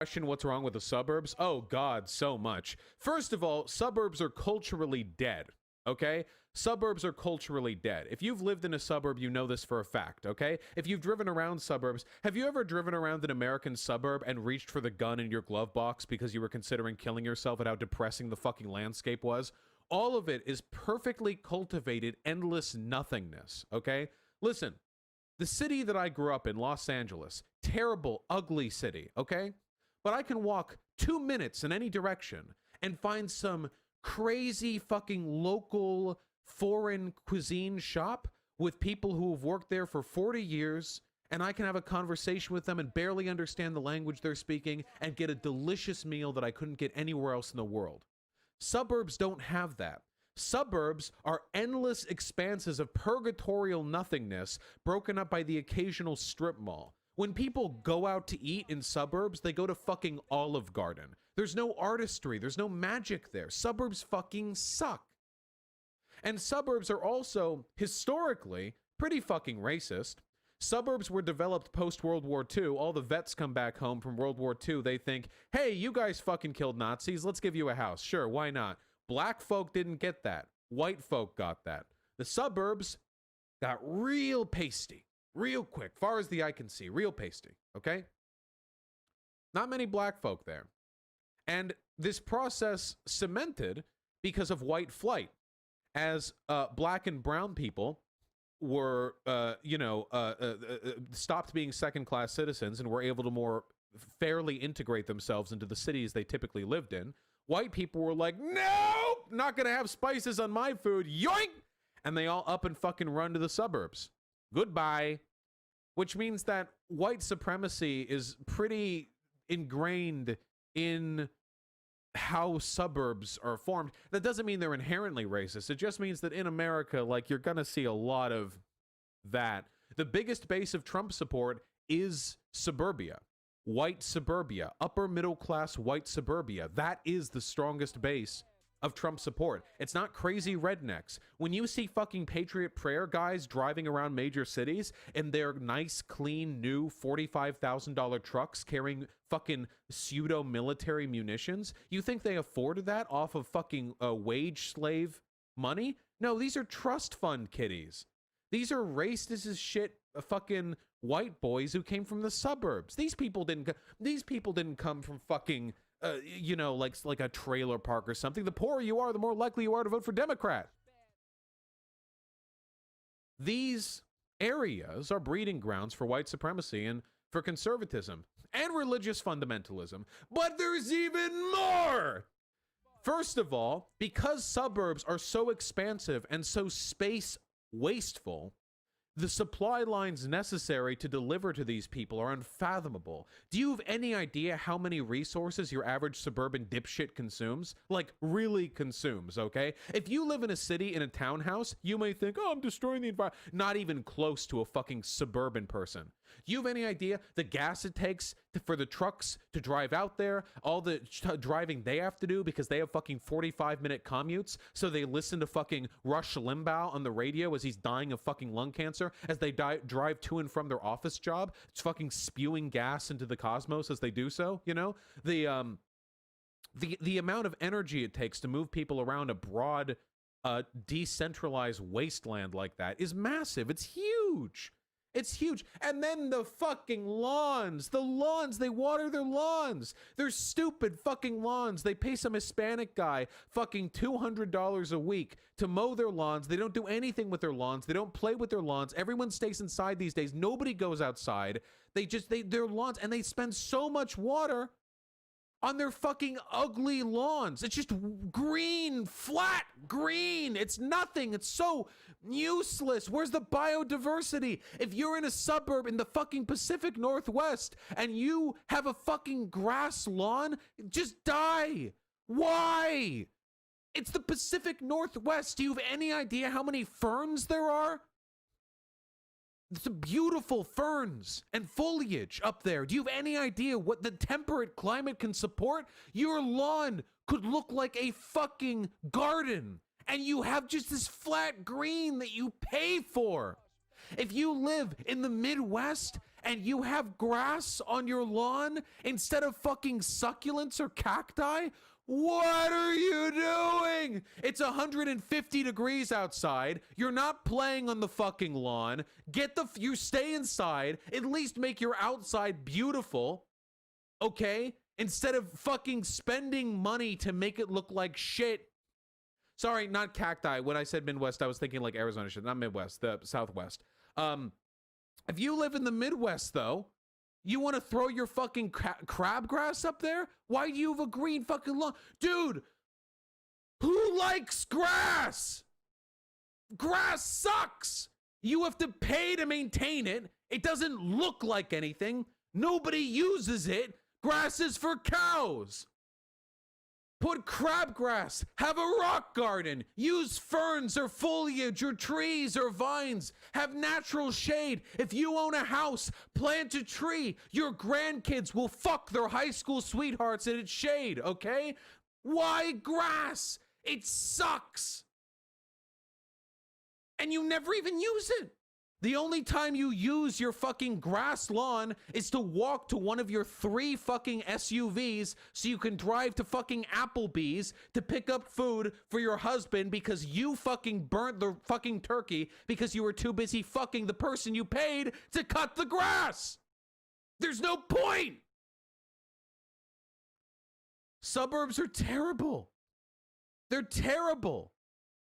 Question, what's wrong with the suburbs? Oh God, so much. First of all, suburbs are culturally dead, okay? Suburbs are culturally dead. If you've lived in a suburb, you know this for a fact, okay? If you've driven around suburbs, have you ever driven around an American suburb and reached for the gun in your glove box because you were considering killing yourself at how depressing the fucking landscape was? All of it is perfectly cultivated, endless nothingness, okay? Listen, the city that I grew up in, Los Angeles, terrible, ugly city, okay? But I can walk 2 minutes in any direction and find some crazy fucking local foreign cuisine shop with people who have worked there for 40 years, and I can have a conversation with them and barely understand the language they're speaking and get a delicious meal that I couldn't get anywhere else in the world. Suburbs don't have that. Suburbs are endless expanses of purgatorial nothingness broken up by the occasional strip mall. When people go out to eat in suburbs, they go to fucking Olive Garden. There's no artistry. There's no magic there. Suburbs fucking suck. And suburbs are also, historically, pretty fucking racist. Suburbs were developed post-World War II. All the vets come back home from World War II. They think, hey, you guys fucking killed Nazis. Let's give you a house. Sure, why not? Black folk didn't get that. White folk got that. The suburbs got real pasty. Real quick, far as the eye can see, real pasty, okay? Not many black folk there. And this process cemented because of white flight. As black and brown people were, stopped being second-class citizens and were able to more fairly integrate themselves into the cities they typically lived in, white people were like, nope, not gonna have spices on my food, yoink! And they all up and fucking run to the suburbs. Goodbye. Which means that white supremacy is pretty ingrained in how suburbs are formed. That doesn't mean they're inherently racist. It just means that in America, like, you're gonna see a lot of that. The biggest base of Trump support is suburbia. White suburbia. Upper middle class white suburbia. That is the strongest base of Trump support. It's not crazy rednecks. When you see fucking Patriot Prayer guys driving around major cities in their nice, clean, new $45,000 trucks carrying fucking pseudo-military munitions, you think they afforded that off of fucking wage slave money? No, these are trust fund kiddies. These are racist as shit fucking white boys who came from the suburbs. These people didn't come from fucking like a trailer park or something. The poorer you are, the more likely you are to vote for Democrat. These areas are breeding grounds for white supremacy and for conservatism and religious fundamentalism. But there's even more! First of all, because suburbs are so expansive and so space wasteful, the supply lines necessary to deliver to these people are unfathomable. Do you have any idea how many resources your average suburban dipshit consumes? Like, really consumes, okay? If you live in a city in a townhouse, you may think, oh, I'm destroying the environment. Not even close to a fucking suburban person. Do you have any idea the gas it takes for the trucks to drive out there, all the driving they have to do because they have fucking 45-minute commutes, so they listen to fucking Rush Limbaugh on the radio as he's dying of fucking lung cancer, as they drive to and from their office job, it's fucking spewing gas into the cosmos as they do so, you know? The amount of energy it takes to move people around a broad, decentralized wasteland like that is massive. It's huge. It's huge. And then the fucking lawns. The lawns. They water their lawns. They're stupid fucking lawns. They pay some Hispanic guy fucking $200 a week to mow their lawns. They don't do anything with their lawns. They don't play with their lawns. Everyone stays inside these days. Nobody goes outside. Their lawns, and they spend so much water on their fucking ugly lawns. It's just green, flat green. It's nothing. It's so useless. Where's the biodiversity? If you're in a suburb in the fucking Pacific Northwest and you have a fucking grass lawn, just die. Why? It's the Pacific Northwest. Do you have any idea how many ferns there are? It's beautiful ferns and foliage up there. Do you have any idea what the temperate climate can support? Your lawn could look like a fucking garden, and you have just this flat green that you pay for. If you live in the Midwest and you have grass on your lawn instead of fucking succulents or cacti? What are you doing? It's 150 degrees outside. You're not playing on the fucking lawn. You stay inside. At least make your outside beautiful. Okay? Instead of fucking spending money to make it look like shit. Sorry, not cacti. When I said Midwest, I was thinking like Arizona shit, not Midwest, the Southwest. If you live in the Midwest, though, you want to throw your fucking crabgrass up there? Why do you have a green fucking lawn? Dude, who likes grass? Grass sucks. You have to pay to maintain it. It doesn't look like anything. Nobody uses it. Grass is for cows. Put crabgrass. Have a rock garden. Use ferns or foliage or trees or vines. Have natural shade. If you own a house, plant a tree. Your grandkids will fuck their high school sweethearts in its shade, okay? Why grass? It sucks. And you never even use it. The only time you use your fucking grass lawn is to walk to one of your 3 fucking SUVs so you can drive to fucking Applebee's to pick up food for your husband because you fucking burnt the fucking turkey because you were too busy fucking the person you paid to cut the grass. There's no point. Suburbs are terrible. They're terrible.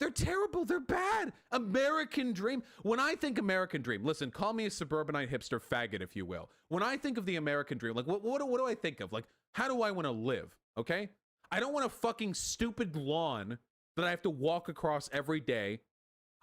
They're terrible. They're bad. American dream. When I think American dream, listen, call me a suburbanite hipster faggot, if you will. When I think of the American dream, like, what do I think of? Like, how do I want to live? Okay? I don't want a fucking stupid lawn that I have to walk across every day.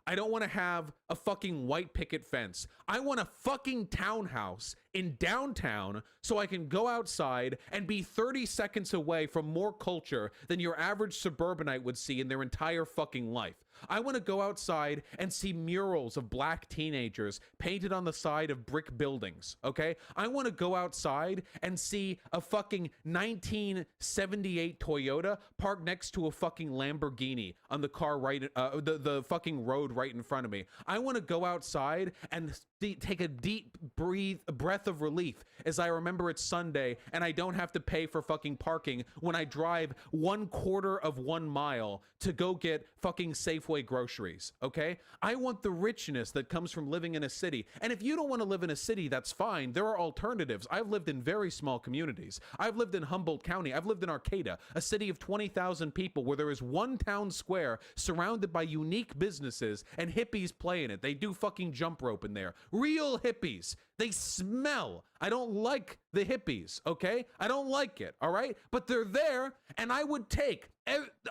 I don't want to have a fucking white picket fence. I want a fucking townhouse in downtown so I can go outside and be 30 seconds away from more culture than your average suburbanite would see in their entire fucking life. I want to go outside and see murals of black teenagers painted on the side of brick buildings, okay? I want to go outside and see a fucking 1978 Toyota parked next to a fucking Lamborghini on the car the fucking road right in front of me. I want to go outside and take a deep breath of relief as I remember it's Sunday and I don't have to pay for fucking parking when I drive 1/4 of 1 mile to go get fucking Safeway groceries, okay? I want the richness that comes from living in a city. And if you don't want to live in a city, that's fine. There are alternatives. I've lived in very small communities. I've lived in Humboldt County. I've lived in Arcata, a city of 20,000 people where there is one town square surrounded by unique businesses and hippies play in it. They do fucking jump rope in there. Real hippies. They smell. I don't like the hippies, okay? I don't like it, all right? But they're there, and I would take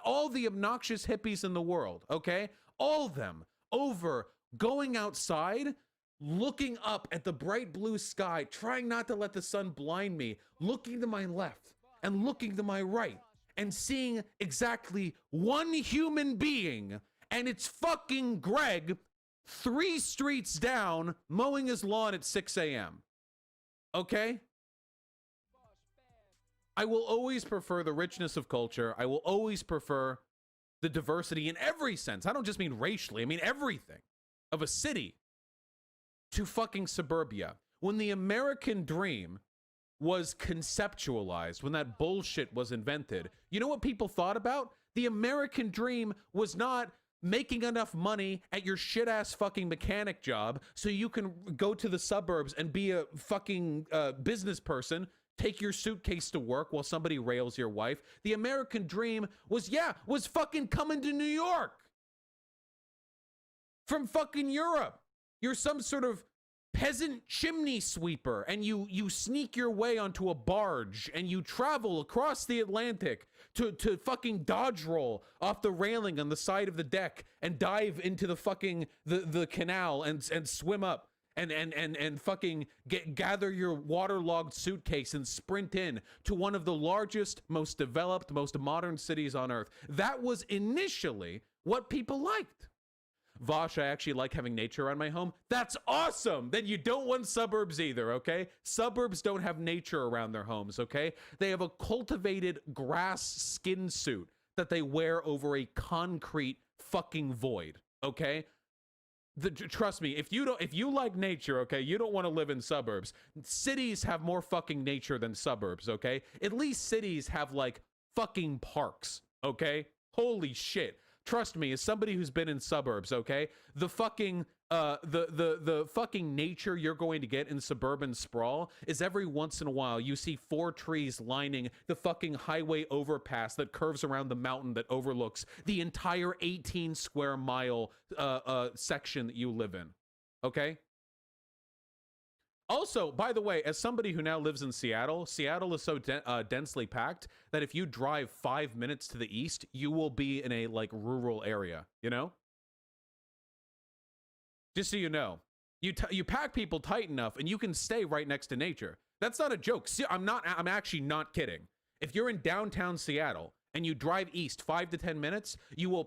all the obnoxious hippies in the world, okay? All of them over going outside, looking up at the bright blue sky, trying not to let the sun blind me, looking to my left and looking to my right, and seeing exactly one human being, and it's fucking Greg 3 streets down, mowing his lawn at 6 a.m. Okay? I will always prefer the richness of culture. I will always prefer the diversity in every sense. I don't just mean racially. I mean everything of a city to fucking suburbia. When the American dream was conceptualized, when that bullshit was invented, you know what people thought about? The American dream was not making enough money at your shit-ass fucking mechanic job so you can go to the suburbs and be a fucking business person, take your suitcase to work while somebody rails your wife. The American dream was fucking coming to New York from fucking Europe. You're some sort of peasant chimney sweeper and you sneak your way onto a barge and you travel across the Atlantic to fucking dodge roll off the railing on the side of the deck and dive into the fucking the canal and swim up and fucking gather your waterlogged suitcase and sprint in to one of the largest, most developed, most modern cities on earth. That was initially what people liked. Vaush, I actually like having nature around my home. That's awesome. Then you don't want suburbs either, okay? Suburbs don't have nature around their homes, okay? They have a cultivated grass skin suit that they wear over a concrete fucking void, okay? trust me, if you like nature, okay, you don't want to live in suburbs. Cities have more fucking nature than suburbs, okay? At least cities have like fucking parks, okay? Holy shit. Trust me, as somebody who's been in suburbs, okay? The fucking the fucking nature you're going to get in suburban sprawl is every once in a while you see 4 trees lining the fucking highway overpass that curves around the mountain that overlooks the entire 18 square mile section that you live in. Okay? Also, by the way, as somebody who now lives in Seattle, Seattle is so densely packed that if you drive 5 minutes to the east, you will be in a like rural area, you know? Just so you know, you pack people tight enough and you can stay right next to nature. That's not a joke. See, I'm actually not kidding. If you're in downtown Seattle and you drive east 5 to 10 minutes, you will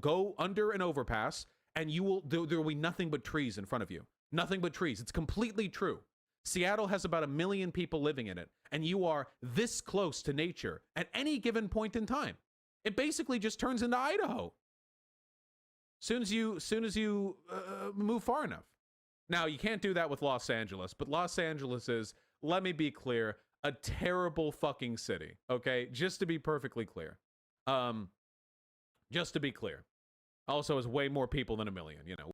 go under an overpass and there will be nothing but trees in front of you. Nothing but trees. It's completely true. Seattle has about 1 million people living in it, and you are this close to nature at any given point in time. It basically just turns into Idaho. Soon as you move far enough. Now, you can't do that with Los Angeles, but Los Angeles is, let me be clear, a terrible fucking city, okay? Just to be perfectly clear. Just to be clear. Also has way more people than 1 million, you know.